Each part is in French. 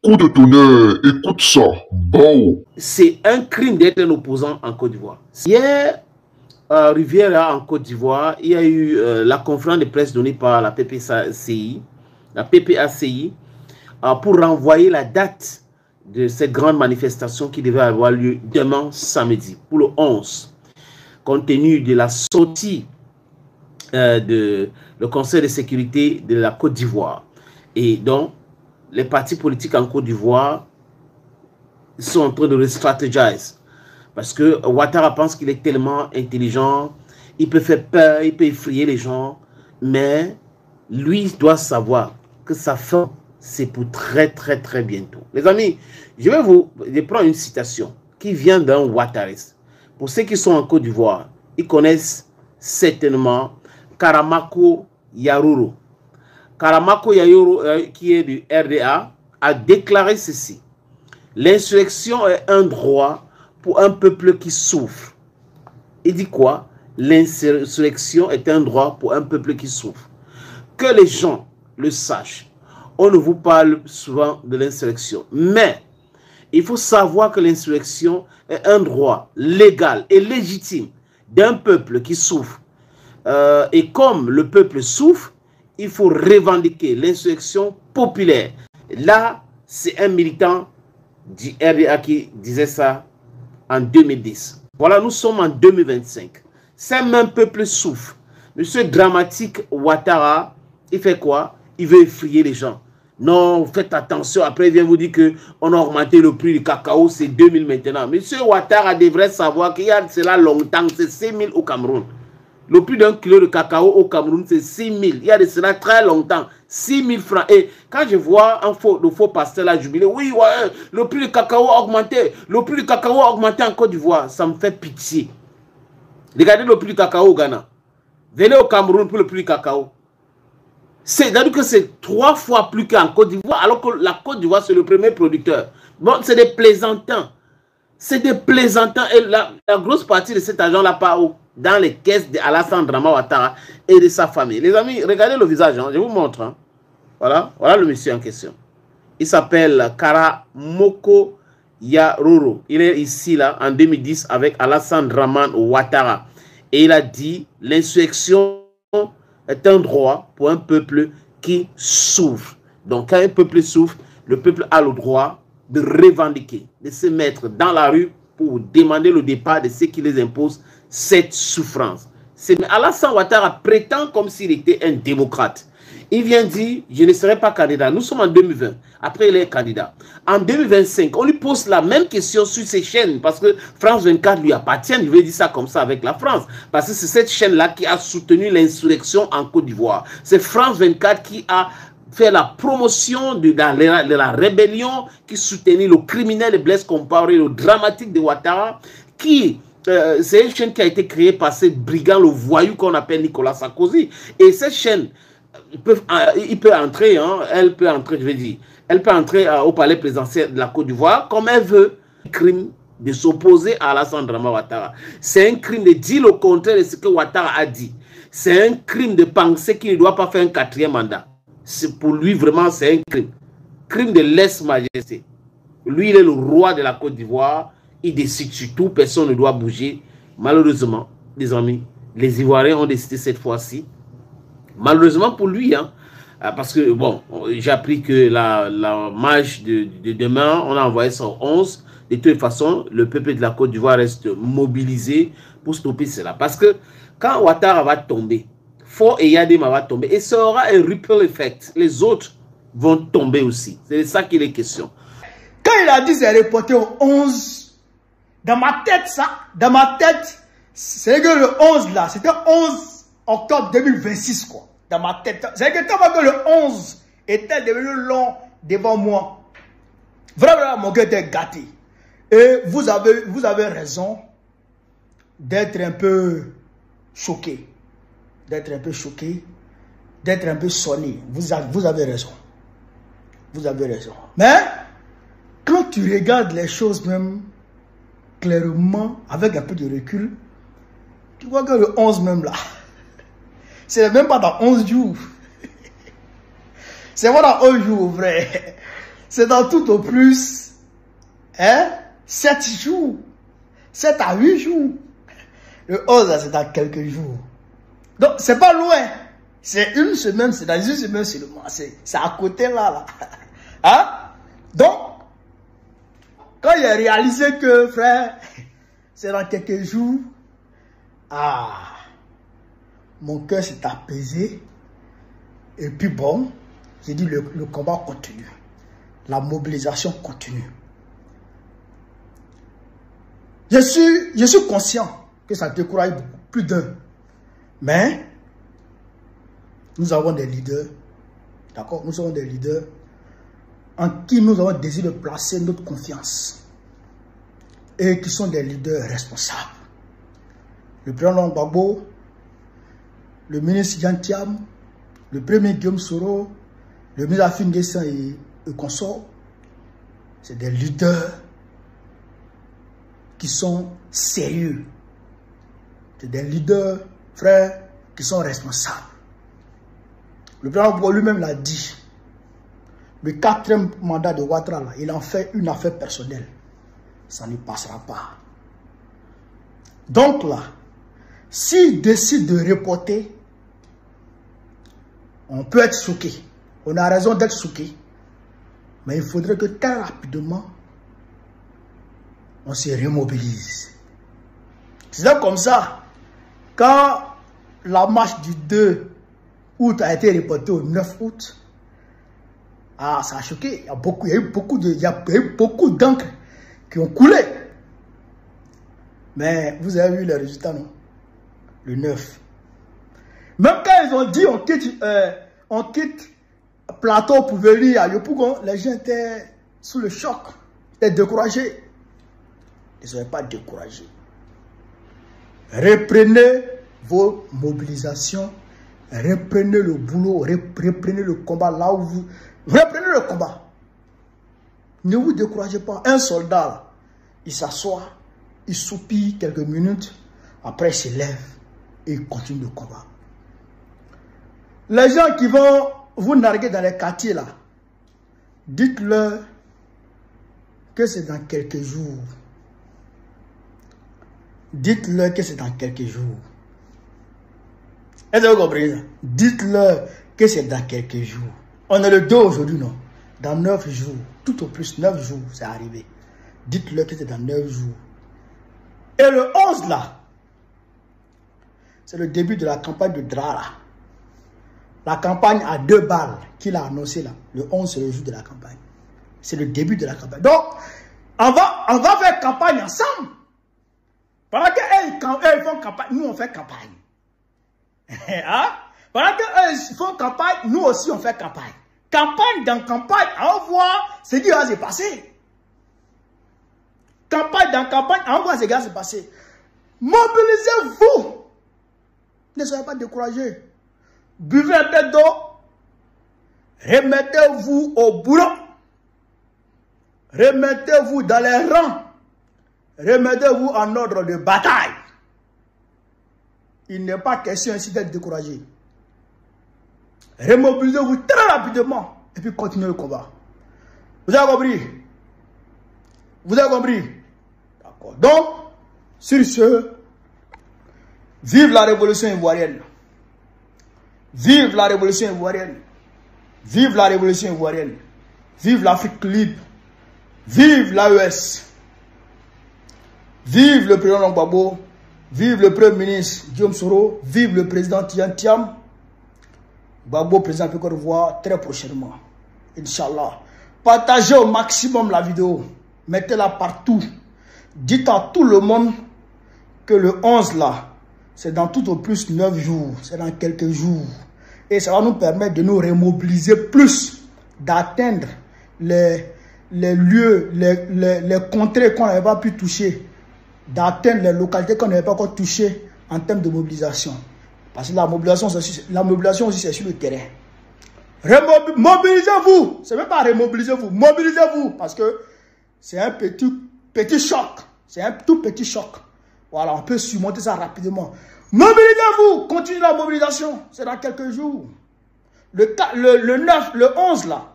Coup de tonnerre, écoute ça. Bao. C'est un crime d'être un opposant en Côte d'Ivoire. Hier, Riviera en Côte d'Ivoire, il y a eu la conférence de presse donnée par la PPACI, pour renvoyer la date de cette grande manifestation qui devait avoir lieu demain samedi, pour le 11, compte tenu de la sortie de le Conseil de sécurité de la Côte d'Ivoire. Et donc, les partis politiques en Côte d'Ivoire sont en train de re-strategize. Parce que Ouattara pense qu'il est tellement intelligent, il peut faire peur, il peut effrayer les gens, mais lui doit savoir que sa fin, c'est pour très bientôt. Les amis, je vais prendre une citation qui vient d'un Ouattariste. Pour ceux qui sont en Côte d'Ivoire, ils connaissent certainement Karamako Yaruro. Karamako Yaruro, qui est du RDA, a déclaré ceci. L'insurrection est un droit pour un peuple qui souffre. Il dit quoi? L'insurrection est un droit pour un peuple qui souffre. Que les gens le sachent. On ne vous parle souvent de l'insurrection. Mais il faut savoir que l'insurrection est un droit légal et légitime d'un peuple qui souffre. Et comme le peuple souffre, il faut revendiquer l'insurrection populaire. Là, c'est un militant du RDA qui disait ça en 2010. Voilà, nous sommes en 2025. Ce même peuple souffre. Monsieur Dramatique Ouattara, il fait quoi? Il veut effrayer les gens. Non, faites attention. Après, il vient vous dire qu'on a augmenté le prix du cacao, c'est 2000 maintenant. Monsieur Ouattara devrait savoir qu'il y a cela longtemps, c'est 6000 au Cameroun. Le prix d'un kilo de cacao au Cameroun, c'est 6000. Il y a de cela très longtemps. 6000 francs. Et quand je vois le faux pasteur là jubilé, oui, ouais, le prix du cacao a augmenté. Le prix du cacao a augmenté en Côte d'Ivoire. Ça me fait pitié. Regardez le prix du cacao au Ghana. Venez au Cameroun pour le prix du cacao. C'est-à-dire que c'est 3 fois plus qu'en Côte d'Ivoire, alors que la Côte d'Ivoire, c'est le premier producteur. Bon, c'est des plaisantins. C'est des plaisantins. Et la grosse partie de cet argent-là part dans les caisses d'Alassane Drama Ouattara et de sa famille. Les amis, regardez le visage. Hein, je vous montre. Hein. Voilà le monsieur en question. Il s'appelle Karamoko Yaruro. Il est ici, là, en 2010, avec Alassane Draman Ouattara. Et il a dit, l'insurrection est un droit pour un peuple qui souffre. Donc, quand un peuple souffre, le peuple a le droit de revendiquer, de se mettre dans la rue pour demander le départ de ceux qui les imposent cette souffrance. Alassane Ouattara prétend comme s'il était un démocrate. Il vient dire, je ne serai pas candidat. Nous sommes en 2020. Après, il est candidat. En 2025, on lui pose la même question sur ses chaînes parce que France 24 lui appartient. Je vais dire ça comme ça avec la France. Parce que c'est cette chaîne-là qui a soutenu l'insurrection en Côte d'Ivoire. C'est France 24 qui a fait la promotion de la rébellion, qui soutenait le criminel Blaise Compaoré, le dramatique de Ouattara, qui... c'est une chaîne qui a été créée par ce brigand, le voyou qu'on appelle Nicolas Sarkozy. Et cette chaîne, il peut entrer, hein, elle peut entrer, je vais dire, elle peut entrer au palais présidentiel de la Côte d'Ivoire comme elle veut. Un crime de s'opposer à Alassane Drama Ouattara. C'est un crime de dire le contraire de ce que Ouattara a dit. C'est un crime de penser qu'il ne doit pas faire un 4e mandat. Pour lui, vraiment, c'est un crime. Crime de lèse-majesté. Lui, il est le roi de la Côte d'Ivoire. Il décide sur tout, personne ne doit bouger. Malheureusement, les amis, les Ivoiriens ont décidé cette fois-ci. Malheureusement pour lui, hein, parce que, bon, j'ai appris que la marche de demain, on a envoyé ça au 11. De toute façon, le peuple de la Côte d'Ivoire reste mobilisé pour stopper cela. Parce que quand Ouattara va tomber, Faure et Yadema va tomber, et ça aura un ripple effect. Les autres vont tomber aussi. C'est de ça qu'il est question. Quand il a dit c'est reporté au 11, dans ma tête, c'est que le 11 là, c'était 11 octobre 2026 quoi. Dans ma tête, c'est que tant que le 11 était devenu long devant moi, vraiment mon cœur était gâté. Et vous avez raison d'être un peu choqué, d'être un peu sonné. Vous avez raison. Vous avez raison. Mais quand tu regardes les choses même clairement, avec un peu de recul, tu vois que le 11 même là, c'est même pas dans 11 jours. C'est pas dans 11 jours, vrai. c'est dans tout au plus 7 jours. 7 à 8 jours. Le 11, c'est dans quelques jours. Donc, c'est pas loin. C'est une semaine, c'est dans une semaine seulement. C'est à côté là. Hein? Donc, quand il a réalisé que, frère, c'est dans quelques jours, mon cœur s'est apaisé. Et puis bon, j'ai dit le combat continue. La mobilisation continue. Je suis conscient que ça décourage beaucoup, plus d'un. Mais, nous avons des leaders. D'accord? Nous avons des leaders en qui nous avons désir de placer notre confiance. Et qui sont des leaders responsables. Le président Gbagbo, le ministre Jean Thiam, le premier Guillaume Soro, le ministre Afin Guessin et consorts, c'est des leaders qui sont sérieux. C'est des leaders, frères, qui sont responsables. Le président Gbagbo lui-même l'a dit. Le 4e mandat de Ouattara, là, il en fait une affaire personnelle. Ça ne passera pas. Donc là, s'il décide de reporter, on peut être choqué. On a raison d'être choqué. Mais il faudrait que très rapidement, on se remobilise. C'est comme ça, quand la marche du 2 août a été reportée au 9 août, ça a choqué. Il y a eu beaucoup d'encre qui ont coulé. Mais vous avez vu les résultats, non? Le 9. Même quand ils ont dit on quitte Plateau pour venir à Yopougon, les gens étaient sous le choc, étaient découragés. Ils ne sont pas découragés. Reprenez vos mobilisations, reprenez le boulot, reprenez le combat là où vous... Reprenez le combat. Ne vous découragez pas. Un soldat, il s'assoit, il soupire quelques minutes, après il se lève et il continue le combat. Les gens qui vont vous narguer dans les quartiers là, dites-leur que c'est dans quelques jours. Dites-leur que c'est dans quelques jours. Est-ce que vous comprenez ça? Dites-leur que c'est dans quelques jours. On est le 2 aujourd'hui, non? Dans 9 jours, tout au plus 9 jours, c'est arrivé. Dites-leur que c'est dans 9 jours. Et le 11 là, c'est le début de la campagne de Drara. La campagne à 2 balles qu'il a annoncé là. Le 11, c'est le jour de la campagne. C'est le début de la campagne. Donc, on va faire campagne ensemble. Pendant qu'eux font campagne, nous on fait campagne. Hein? Pendant qu'eux font campagne, nous aussi on fait campagne. Campagne dans campagne, on voit ce qui va se passer. Campagne dans campagne, on voit ce qui va se passer. Mobilisez-vous. Ne soyez pas découragés. Buvez un peu d'eau. Remettez-vous au boulot. Remettez-vous dans les rangs. Remettez-vous en ordre de bataille. Il n'est pas question ainsi d'être découragé. Remobilisez-vous très rapidement et puis continuez le combat. Vous avez compris? Vous avez compris? D'accord. Donc, sur ce, vive la révolution ivoirienne. Vive la révolution ivoirienne. Vive la révolution ivoirienne. Vive l'Afrique libre. Vive l'AES. Vive le président Gbagbo. Vive le premier ministre Guillaume Soro. Vive le président Jean Thiam. Gbagbo, président de Côte d'Ivoire, très prochainement. Inch'Allah. Partagez au maximum la vidéo. Mettez-la partout. Dites à tout le monde que le 11 là, c'est dans tout au plus 9 jours. C'est dans quelques jours. Et ça va nous permettre de nous remobiliser plus, d'atteindre les lieux, les contrées qu'on n'avait pas pu toucher, d'atteindre les localités qu'on n'avait pas encore touchées en termes de mobilisation. Parce que la mobilisation aussi, c'est sur le terrain. Mobilisez-vous. Ce n'est même pas remobilisez-vous. Mobilisez-vous. Parce que c'est un petit choc. C'est un tout petit choc. Voilà, on peut surmonter ça rapidement. Mobilisez-vous. Continuez la mobilisation. C'est dans quelques jours. Le 9, le 11 là,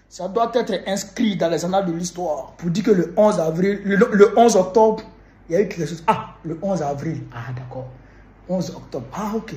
Ça doit être inscrit dans les annales de l'histoire pour dire que le 11 avril, le 11 octobre, il y a eu quelque chose. Ah, le 11 avril. Ah, d'accord. 11 octobre. Ah, ok.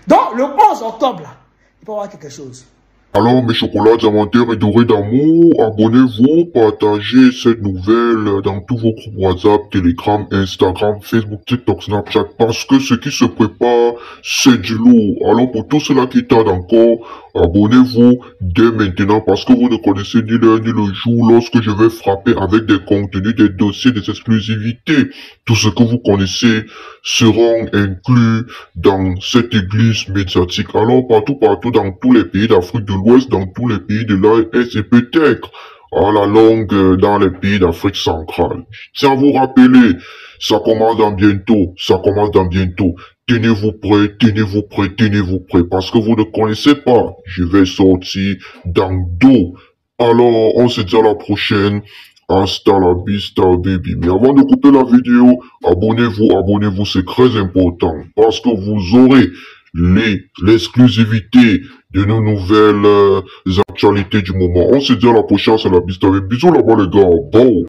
Donc, le 11 octobre, là, il peut y avoir quelque chose. Alors mes chocolats diamantaires et dorés d'amour, abonnez-vous, partagez cette nouvelle dans tous vos groupes WhatsApp, Telegram, Instagram, Facebook, TikTok, Snapchat, parce que ce qui se prépare, c'est du lourd. Alors pour tous ceux-là qui tardent encore, abonnez-vous dès maintenant parce que vous ne connaissez ni l'heure ni le jour lorsque je vais frapper avec des contenus, des dossiers, des exclusivités. Tout ce que vous connaissez seront inclus dans cette église médiatique. Alors partout dans tous les pays d'Afrique de l'Ouest, dans tous les pays de l'AES et peut-être à la longue dans les pays d'Afrique centrale. Je tiens à vous rappeler, ça commence dans bientôt, Tenez-vous prêts, tenez-vous prêts, tenez-vous prêts, parce que vous ne connaissez pas, je vais sortir dans dos. Alors, on se dit à la prochaine. Hasta la vista, baby. Mais avant de couper la vidéo, abonnez-vous, c'est très important. Parce que vous aurez l'exclusivité de nos nouvelles actualités du moment. On se dit à la prochaine, c'est la vista. Bisous là-bas les gars. Bon.